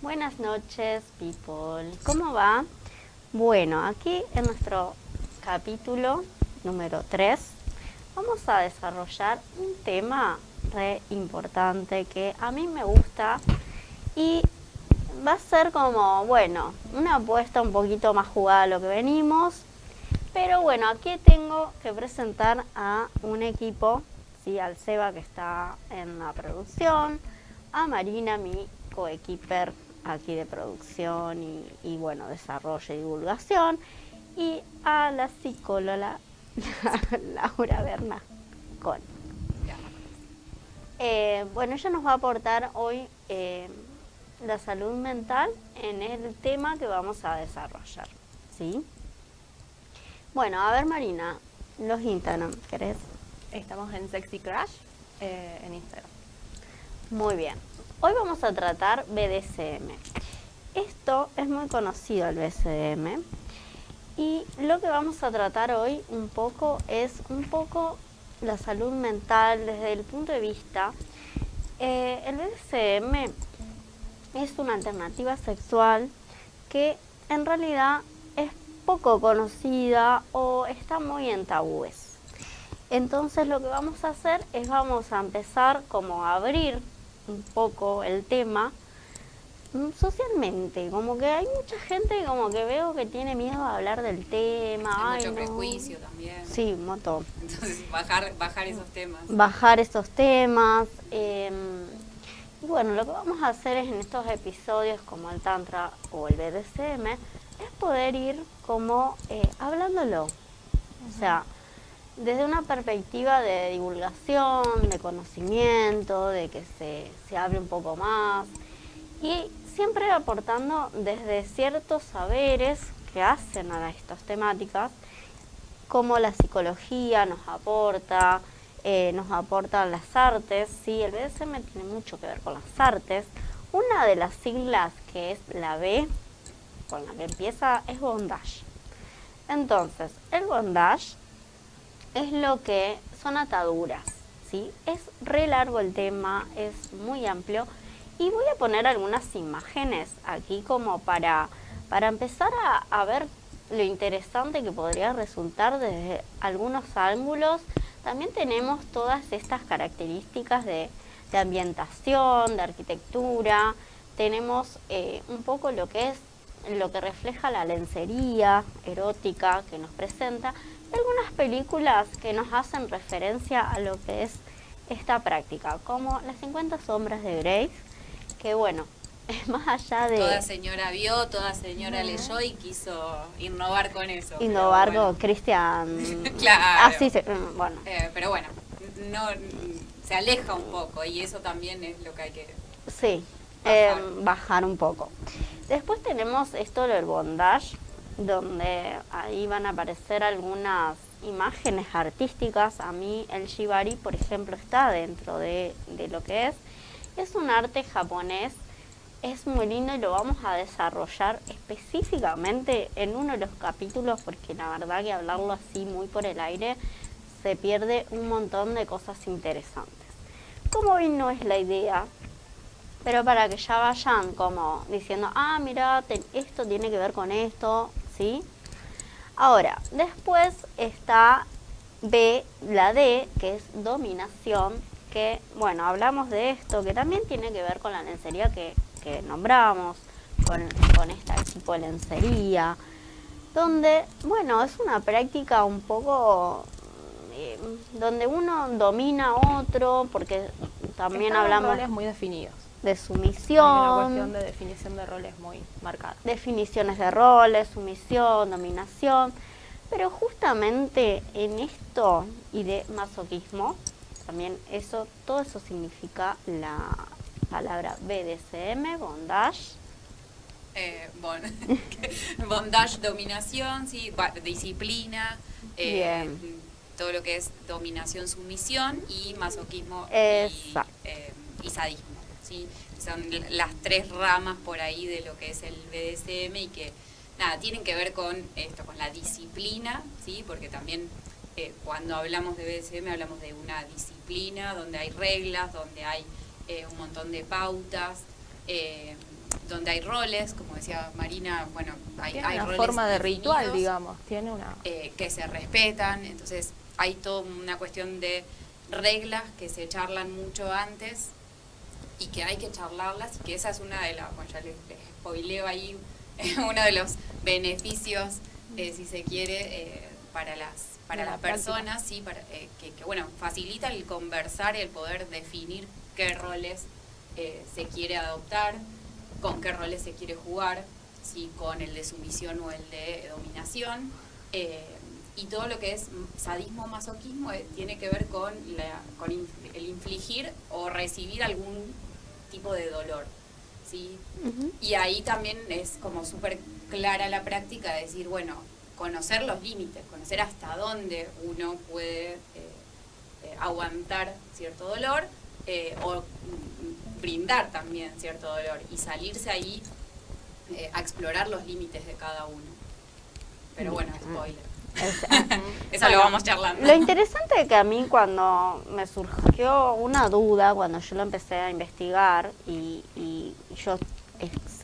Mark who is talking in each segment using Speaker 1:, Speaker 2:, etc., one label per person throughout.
Speaker 1: Buenas noches, people. ¿Cómo va? Bueno, aquí en nuestro capítulo número 3 vamos a desarrollar un tema re importante que a mí me gusta y va a ser como, bueno, una apuesta un poquito más jugada a lo que venimos. Pero bueno, aquí tengo que presentar a un equipo, ¿sí? Al Seba que está en la producción, a Marina, mi coequiper aquí de producción y bueno, desarrollo y divulgación, y a la psicóloga Laura Bernascon. Bueno, ella nos va a aportar hoy la salud mental en el tema que vamos a desarrollar, ¿sí? Bueno, a ver Marina, los Instagram, ¿querés?
Speaker 2: Estamos en Sexy Crush en Instagram.
Speaker 1: Muy bien. Hoy vamos a tratar BDSM. Esto es muy conocido, el BDSM. Y lo que vamos a tratar hoy es la salud mental desde el punto de vista. El BDSM es una alternativa sexual que en realidad es poco conocida o está muy en tabúes. Entonces lo que vamos a hacer es vamos a empezar como a abrir un poco el tema socialmente, como que hay mucha gente como que veo que tiene miedo a hablar del tema.
Speaker 3: Hay mucho prejuicio también.
Speaker 1: Sí, un montón.
Speaker 3: Entonces bajar esos temas.
Speaker 1: Bajar esos temas. Y bueno, lo que vamos a hacer es en estos episodios como el Tantra o el BDSM, es poder ir como hablándolo. O sea, desde una perspectiva de divulgación, de conocimiento, de que se hable un poco más y siempre aportando desde ciertos saberes que hacen a estas temáticas, como la psicología nos aportan las artes, ¿sí? El BDSM tiene mucho que ver con las artes. Una de las siglas que es la B, con la que empieza, es bondage. Entonces, el bondage es lo que son ataduras, ¿sí? Es re largo el tema, es muy amplio y voy a poner algunas imágenes aquí como para empezar a ver lo interesante que podría resultar desde algunos ángulos. También tenemos todas estas características de ambientación, de arquitectura, tenemos un poco lo que refleja la lencería erótica que nos presenta, y algunas películas que nos hacen referencia a lo que es esta práctica, como Las 50 sombras de Grey, que bueno, más allá de...
Speaker 3: Toda señora vio, toda señora leyó y quiso innovar con eso.
Speaker 1: Innovar con Christian...
Speaker 3: Claro.
Speaker 1: Así bueno.
Speaker 3: Pero bueno, no se aleja un poco y eso también es lo que hay que...
Speaker 1: Sí, bajar un poco. Después tenemos esto del bondage, donde ahí van a aparecer algunas imágenes artísticas. A mí el shibari, por ejemplo, está dentro de lo que es. Es un arte japonés, es muy lindo y lo vamos a desarrollar específicamente en uno de los capítulos, porque la verdad que hablarlo así muy por el aire se pierde un montón de cosas interesantes. Como hoy no es la idea, pero para que ya vayan como diciendo, mira, esto tiene que ver con esto, ¿sí? Ahora, después está la D, que es dominación, que, bueno, hablamos de esto, que también tiene que ver con la lencería que nombramos, con este tipo de lencería, donde, bueno, es una práctica un poco... donde uno domina a otro, porque también hablamos...
Speaker 2: roles muy definidos.
Speaker 1: De sumisión.
Speaker 2: Hay una cuestión de definición de roles muy marcada.
Speaker 1: Definiciones de roles, sumisión, dominación. Pero justamente en esto y de masoquismo, también todo eso significa la palabra BDSM, bondage.
Speaker 3: Bondage, dominación, sí, disciplina, todo lo que es dominación, sumisión y masoquismo y sadismo. ¿Sí? Son las tres ramas por ahí de lo que es el BDSM y que nada, tienen que ver con esto, con la disciplina, ¿sí? Porque también cuando hablamos de BDSM hablamos de una disciplina donde hay reglas, donde hay un montón de pautas, donde hay roles, como decía Marina, bueno, hay
Speaker 2: una
Speaker 3: roles
Speaker 2: forma de
Speaker 3: definidos,
Speaker 2: ritual, digamos, tiene una...
Speaker 3: que se respetan, entonces hay toda una cuestión de reglas que se charlan mucho antes y que hay que charlarlas, y que esa es una de las, bueno, ya les spoileo ahí, uno de los beneficios, si se quiere, para las personas, sí, que bueno, facilita el conversar y el poder definir qué roles se quiere adoptar, con qué roles se quiere jugar, ¿sí? Con el de sumisión o el de dominación, y todo lo que es sadismo, masoquismo, tiene que ver con el infligir o recibir algún tipo de dolor, ¿sí? Y ahí también es como súper clara la práctica de decir, bueno, conocer los límites, conocer hasta dónde uno puede aguantar cierto dolor, o brindar también cierto dolor, y salirse ahí a explorar los límites de cada uno. Pero bueno, spoiler. Eso bueno, lo vamos charlando.
Speaker 1: Lo interesante es que a mí, cuando me surgió una duda, cuando yo lo empecé a investigar, y yo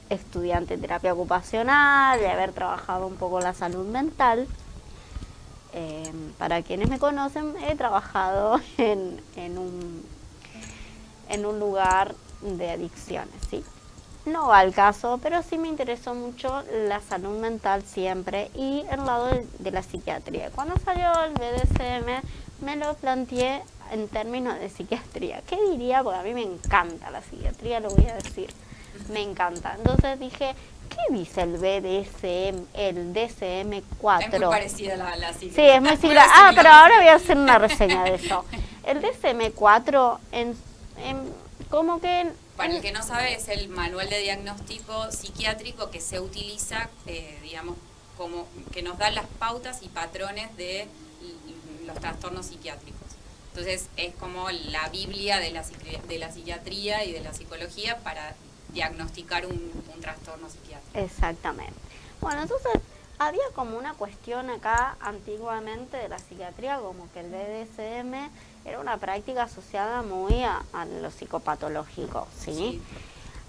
Speaker 1: estudiante de terapia ocupacional, de haber trabajado un poco la salud mental, para quienes me conocen, he trabajado en un lugar de adicciones, ¿sí? No va al caso, pero sí me interesó mucho la salud mental siempre, y el lado de la psiquiatría. Cuando salió el BDSM me lo planteé en términos de psiquiatría. ¿Qué diría? Porque a mí me encanta la psiquiatría, lo voy a decir. Me encanta. Entonces dije, ¿qué dice el BDSM, el DSM-4?
Speaker 3: Es muy parecida a la psiquiatría.
Speaker 1: Sí, es muy similar. Pero ahora voy a hacer una reseña de eso. El DSM-4 como que...
Speaker 3: Para el que no sabe, es el manual de diagnóstico psiquiátrico que se utiliza, digamos, como que nos da las pautas y patrones de los trastornos psiquiátricos. Entonces, es como la Biblia de la psiquiatría y de la psicología para diagnosticar un trastorno psiquiátrico.
Speaker 1: Exactamente. Bueno, entonces, había como una cuestión acá antiguamente de la psiquiatría, como que el BDSM era una práctica asociada muy a lo psicopatológico, ¿sí? Sí.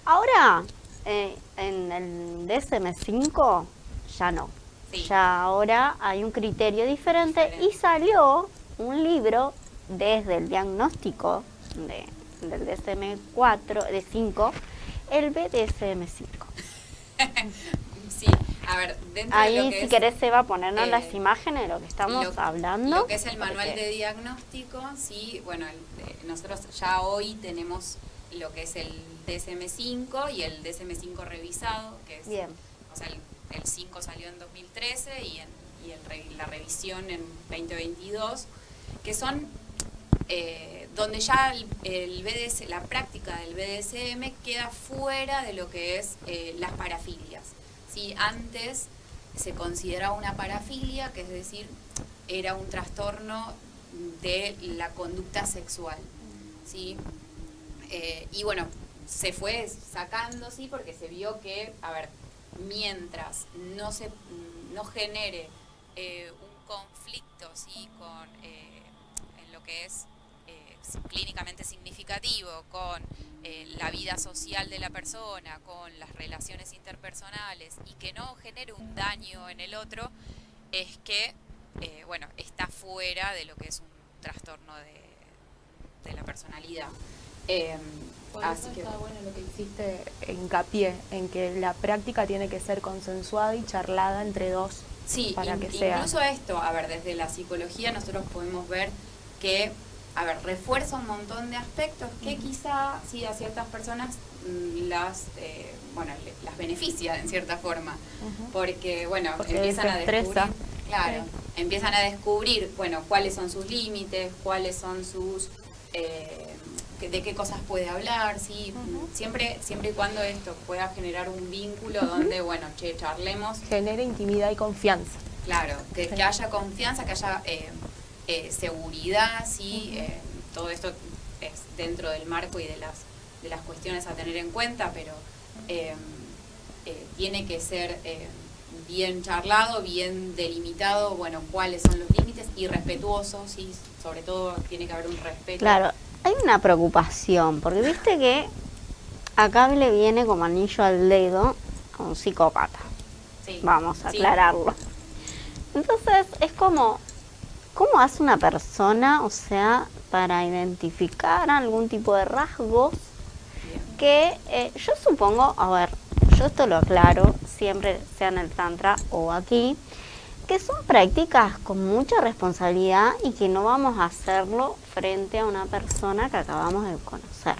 Speaker 1: Ahora, en el DSM-5 ya no. Sí. Ya ahora hay un criterio diferente, y salió un libro desde el diagnóstico del DSM-4, de 5, el BDSM-5.
Speaker 3: Sí, a ver, dentro
Speaker 1: ahí,
Speaker 3: de lo que
Speaker 1: si
Speaker 3: es,
Speaker 1: querés, Eva, ponernos las imágenes de lo que estamos hablando.
Speaker 3: Lo que es el manual de diagnóstico, sí, bueno, nosotros ya hoy tenemos lo que es el DSM-5 y el DSM-5 revisado, que es,
Speaker 1: bien.
Speaker 3: O sea, el 5 salió en 2013 y la revisión en 2022, que son donde ya la práctica del BDSM queda fuera de lo que es las parafilias. ¿Sí? Antes se consideraba una parafilia, que es decir, era un trastorno de la conducta sexual, ¿sí? Y bueno, se fue sacando, sí, porque se vio que, a ver, mientras no genere un conflicto, sí, en lo que es clínicamente significativo, con la vida social de la persona, con las relaciones interpersonales, y que no genere un daño en el otro, es que bueno, está fuera de lo que es un trastorno de la personalidad.
Speaker 2: Por eso está bueno lo que hiciste hincapié en que la práctica tiene que ser consensuada y charlada entre dos.
Speaker 3: Sí,
Speaker 2: para que sea.
Speaker 3: Incluso esto, a ver, desde la psicología nosotros podemos ver que, a ver, refuerza un montón de aspectos que quizá, sí, a ciertas personas las beneficia en cierta forma, porque, bueno, empiezan a descubrir, claro, sí, empiezan a descubrir, bueno, cuáles son sus límites, cuáles son sus, de qué cosas puede hablar, sí, siempre y cuando esto pueda generar un vínculo donde, bueno, charlemos.
Speaker 2: Genere intimidad y confianza.
Speaker 3: Claro, que haya confianza, que haya seguridad, sí, todo esto es dentro del marco y de las cuestiones a tener en cuenta, pero tiene que ser bien charlado, bien delimitado, bueno, cuáles son los límites, y respetuoso, sí, sobre todo tiene que haber un respeto.
Speaker 1: Claro, hay una preocupación, porque viste que acá le viene como anillo al dedo a un psicópata.
Speaker 3: Sí.
Speaker 1: Vamos a aclararlo. Entonces es como, ¿cómo hace una persona, o sea, para identificar algún tipo de rasgos que yo supongo, a ver, yo esto lo aclaro, siempre sea en el Tantra o aquí, que son prácticas con mucha responsabilidad y que no vamos a hacerlo frente a una persona que acabamos de conocer.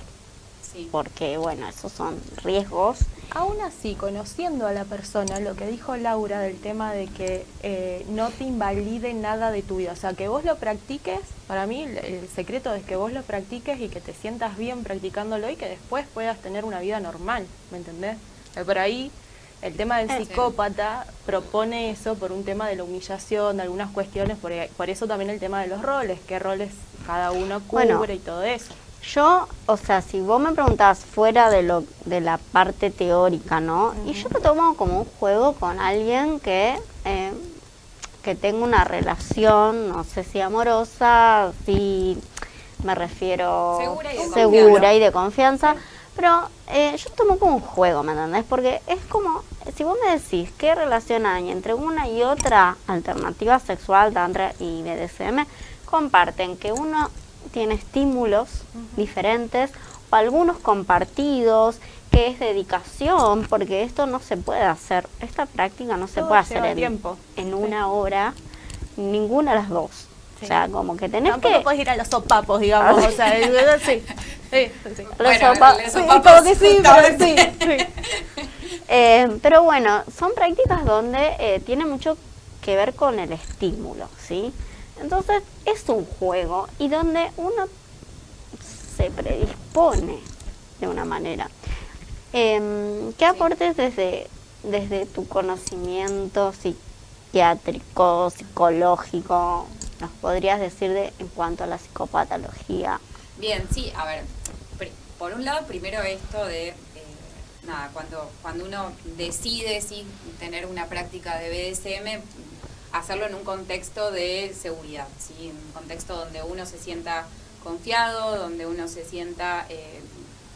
Speaker 1: Sí. Porque, bueno, esos son riesgos.
Speaker 2: Aún así, conociendo a la persona, lo que dijo Laura del tema de que no te invalide nada de tu vida, o sea, que vos lo practiques, para mí el secreto es que vos lo practiques y que te sientas bien practicándolo y que después puedas tener una vida normal, ¿me entendés? Por ahí el tema del psicópata propone eso por un tema de la humillación, de algunas cuestiones, por eso también el tema de los roles, qué roles cada uno cubre y todo eso.
Speaker 1: Yo, o sea, si vos me preguntás fuera de la parte teórica, ¿no? Y yo lo tomo como un juego con alguien que tenga una relación, no sé si amorosa, si me refiero segura y de confianza. Sí. Pero yo tomo como un juego, ¿me entendés? Porque es como, si vos me decís qué relación hay entre una y otra alternativa sexual, Tantra y BDSM, comparten que uno tiene estímulos diferentes o algunos compartidos, que es dedicación, porque esto no se puede hacer, esta práctica no se puede hacer en una hora, ninguna de las dos. Sí. O sea, como que tenés
Speaker 2: Tampoco podés ir a los sopapos, digamos, o sea, sí.
Speaker 1: Los sopapos sí, pero sí. Pero bueno, son prácticas donde tiene mucho que ver con el estímulo, ¿sí? Entonces es un juego y donde uno se predispone de una manera. ¿Qué aportes desde tu conocimiento psiquiátrico, psicológico, nos podrías decir en cuanto a la psicopatología?
Speaker 3: Bien, sí, a ver, por un lado, primero esto de, cuando uno decide tener una práctica de BDSM, hacerlo en un contexto de seguridad, ¿sí? En un contexto donde uno se sienta confiado, donde uno se sienta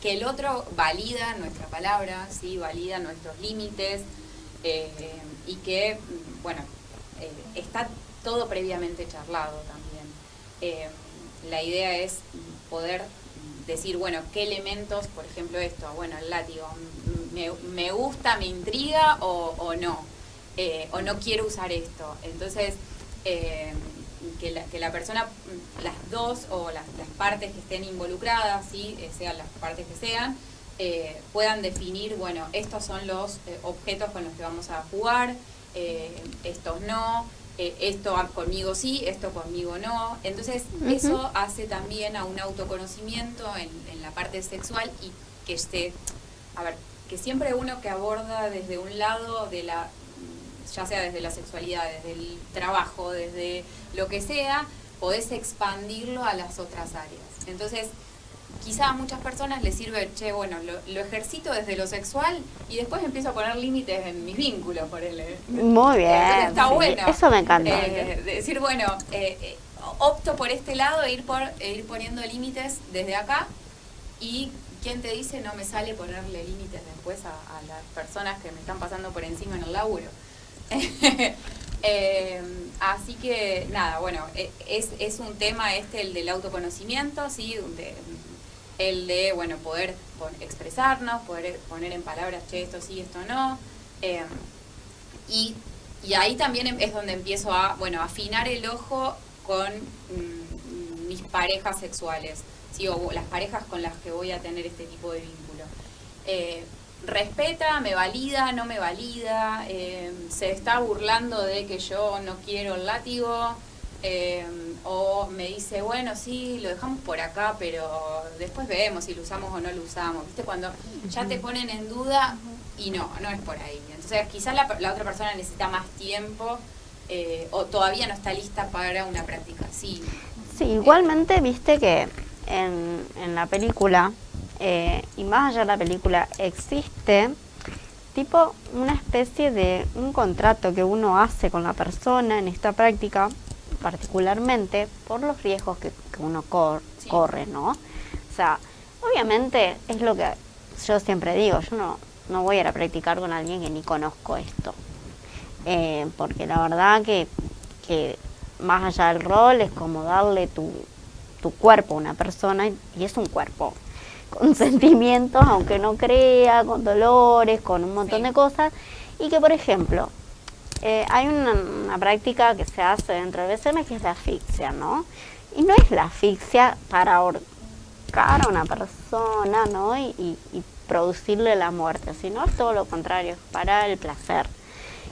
Speaker 3: que el otro valida nuestra palabra, ¿sí? Valida nuestros límites y que, bueno, está todo previamente charlado también. La idea es poder decir, bueno, qué elementos, por ejemplo esto, bueno, el látigo, me gusta, me intriga o no, o no quiero usar esto. Entonces, que la persona, las dos o las partes que estén involucradas, ¿sí? Sean las partes que sean, puedan definir, bueno, estos son los objetos con los que vamos a jugar, estos no, esto conmigo sí, esto conmigo no. Entonces eso hace también a un autoconocimiento en la parte sexual y que que siempre uno que aborda desde un lado ya sea desde la sexualidad, desde el trabajo, desde lo que sea, podés expandirlo a las otras áreas. Entonces, quizá a muchas personas les sirve, bueno, lo ejercito desde lo sexual y después empiezo a poner límites en mis vínculos, por él.
Speaker 1: Muy bien.
Speaker 3: Entonces está bueno.
Speaker 1: Eso me encanta.
Speaker 3: Decir, bueno, opto por este lado e ir poniendo límites desde acá y ¿quién te dice no me sale ponerle límites después a las personas que me están pasando por encima en el laburo? Así que nada, bueno, es un tema el del autoconocimiento, ¿sí? El de, bueno, poder expresarnos, poder poner en palabras, che, esto sí, esto no. Y ahí también es donde empiezo a, bueno, afinar el ojo con mis parejas sexuales, ¿sí? O las parejas con las que voy a tener este tipo de vínculo. Respeta, me valida, no me valida, se está burlando de que yo no quiero el látigo, o me dice, bueno, sí, lo dejamos por acá, pero después vemos si lo usamos o no lo usamos. ¿Viste? Cuando ya te ponen en duda y no es por ahí. Entonces quizás la otra persona necesita más tiempo o todavía no está lista para una práctica así.
Speaker 1: Sí, igualmente viste que en la película, y más allá de la película, existe tipo una especie de un contrato que uno hace con la persona en esta práctica, particularmente por los riesgos que uno corre, ¿no? O sea, obviamente es lo que yo siempre digo, yo no voy a ir a practicar con alguien que ni conozco esto. Porque la verdad que más allá del rol es como darle tu cuerpo a una persona, y es un cuerpo con sentimientos, aunque no crea, con dolores, con un montón de cosas, y que por ejemplo hay una práctica que se hace dentro del BCM que es la asfixia, ¿no? Y no es la asfixia para ahorcar a una persona, ¿no? Y producirle la muerte, sino es todo lo contrario, para el placer.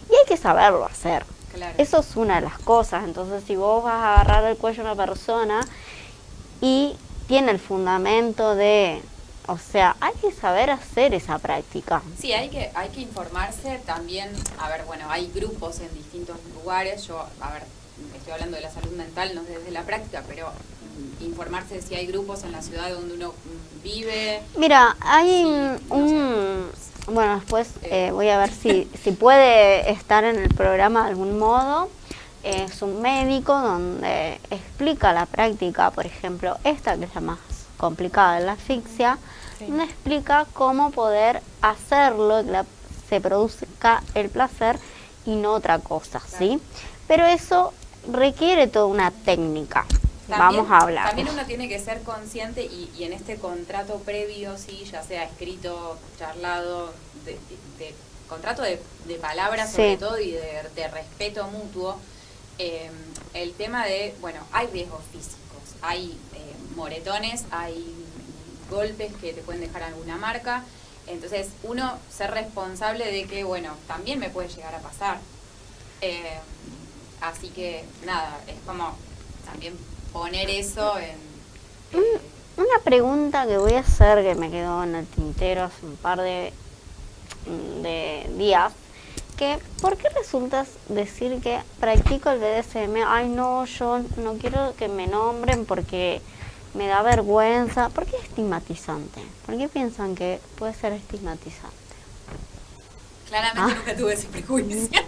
Speaker 1: Y hay que saberlo hacer.
Speaker 3: Claro.
Speaker 1: Eso es una de las cosas. Entonces, si vos vas a agarrar el cuello a una persona y tiene el fundamento de... O sea, hay que saber hacer esa práctica.
Speaker 3: Sí, hay que informarse también. A ver, bueno, hay grupos en distintos lugares. Yo, a ver, estoy hablando de la salud mental, no desde la práctica, pero informarse de si hay grupos en la ciudad donde uno vive.
Speaker 1: Mira, hay bueno, después voy a ver si puede estar en el programa de algún modo. Es un médico donde explica la práctica, por ejemplo, esta que es la más complicada, la asfixia, donde explica cómo poder hacerlo, que se produzca el placer y no otra cosa, ¿sí? Pero eso requiere toda una técnica.
Speaker 3: También,
Speaker 1: vamos a hablar.
Speaker 3: También uno tiene que ser consciente y en este contrato previo, sí, ya sea escrito, charlado, de contrato de palabras sobre todo y de respeto mutuo, el tema de, bueno, hay riesgos físicos, hay moretones, hay golpes que te pueden dejar alguna marca, entonces uno ser responsable de que, bueno, también me puede llegar a pasar. Así que, nada, es como también poner eso en...
Speaker 1: Una pregunta que voy a hacer que me quedó en el tintero hace un par de días, que ¿por qué resulta decir que practico el BDSM? Ay no, yo no quiero que me nombren porque me da vergüenza. ¿Por qué es estigmatizante? ¿Por qué piensan que puede ser estigmatizante?
Speaker 3: Claramente nunca tuve ese prejuicio.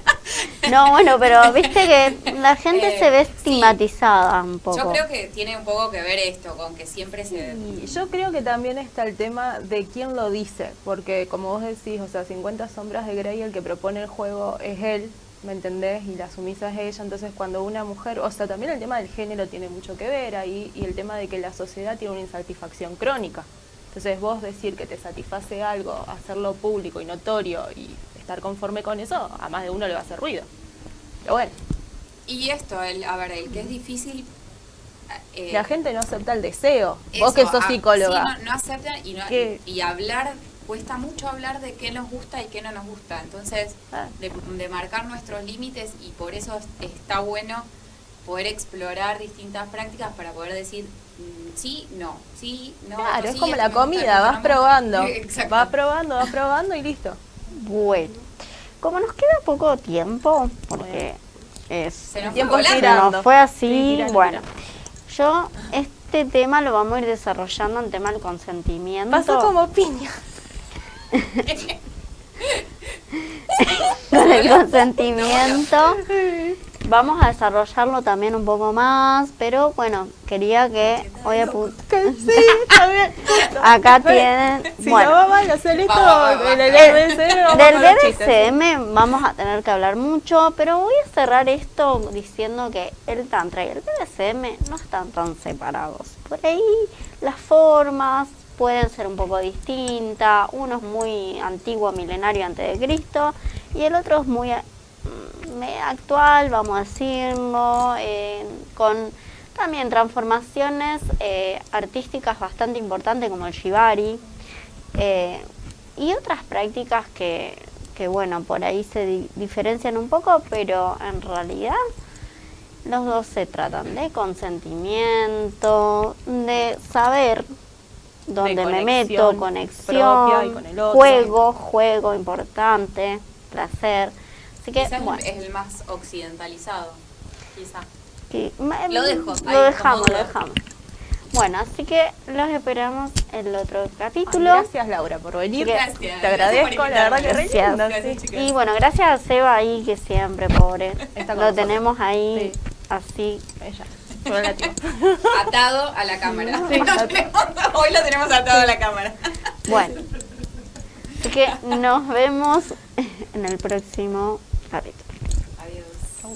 Speaker 1: No, bueno, pero viste que la gente se ve estigmatizada un poco.
Speaker 3: Yo creo que tiene un poco que ver esto, con que siempre se...
Speaker 2: Y yo creo que también está el tema de quién lo dice, porque como vos decís, o sea, 50 sombras de Grey, el que propone el juego es él, ¿me entendés? Y la sumisa es ella, entonces cuando una mujer, o sea, también el tema del género tiene mucho que ver ahí, y el tema de que la sociedad tiene una insatisfacción crónica. Entonces vos decir que te satisface algo, hacerlo público y notorio y estar conforme con eso, a más de uno le va a hacer ruido. Pero bueno.
Speaker 3: Y esto, el que es difícil...
Speaker 2: la gente no acepta el deseo. Vos que sos psicóloga.
Speaker 3: Sí, no aceptan y hablar, cuesta mucho hablar de qué nos gusta y qué no nos gusta. Entonces, de marcar nuestros límites, y por eso está bueno poder explorar distintas prácticas para poder decir sí, no.
Speaker 2: Claro, es
Speaker 3: sí,
Speaker 2: como la
Speaker 3: me gusta,
Speaker 2: comida, vas
Speaker 3: no
Speaker 2: probando.
Speaker 3: Exacto.
Speaker 2: Vas probando y listo.
Speaker 1: Bueno, como nos queda poco tiempo, porque
Speaker 3: se nos
Speaker 2: tiempo
Speaker 3: fue volando.
Speaker 2: tirando.
Speaker 1: No fue así,
Speaker 2: Sí, tirando.
Speaker 1: bueno, yo este tema lo vamos a ir desarrollando en tema del consentimiento.
Speaker 2: Pasó como piña.
Speaker 1: Con el consentimiento vamos a desarrollarlo también un poco más, pero bueno, quería que hoy
Speaker 2: Sí, está bien.
Speaker 1: acá tienen,
Speaker 2: Si
Speaker 1: bueno,
Speaker 2: no va mal hacer esto,
Speaker 3: Va.
Speaker 2: del BDSM vamos
Speaker 1: del
Speaker 2: con los chistes.
Speaker 1: BDSM vamos a tener que hablar mucho, pero voy a cerrar esto diciendo que el Tantra y el BDSM no están tan separados. Por ahí las formas pueden ser un poco distintas, uno es muy antiguo, milenario antes de Cristo, y el otro es muy actual, vamos a decirlo, con también transformaciones artísticas bastante importantes como el shibari, y otras prácticas que bueno, por ahí se diferencian un poco, pero en realidad los dos se tratan de consentimiento, de saber dónde me meto,
Speaker 2: propia y con el
Speaker 1: conexión,
Speaker 2: otro.
Speaker 1: juego importante, placer. Así que,
Speaker 3: Quizás
Speaker 1: bueno,
Speaker 3: es el más occidentalizado, quizá.
Speaker 1: lo dejamos. Bueno, así que los esperamos en el otro capítulo.
Speaker 2: Gracias, Laura, por venir.
Speaker 3: Gracias.
Speaker 2: Te agradezco, la verdad que re
Speaker 1: Gracias.
Speaker 2: lindo,
Speaker 3: Gracias,
Speaker 2: sí.
Speaker 3: chicas.
Speaker 1: Y bueno, gracias a Seba ahí, que siempre, pobre,
Speaker 2: Está con
Speaker 1: lo
Speaker 2: nosotros.
Speaker 1: tenemos ahí,
Speaker 2: Sí.
Speaker 1: así.
Speaker 2: Ella, relativo.
Speaker 3: Atado a la cámara.
Speaker 2: Sí.
Speaker 3: Hoy lo tenemos atado a la cámara.
Speaker 1: Bueno, Así que nos vemos en el próximo capítulo.
Speaker 3: Adiós.
Speaker 2: Chau.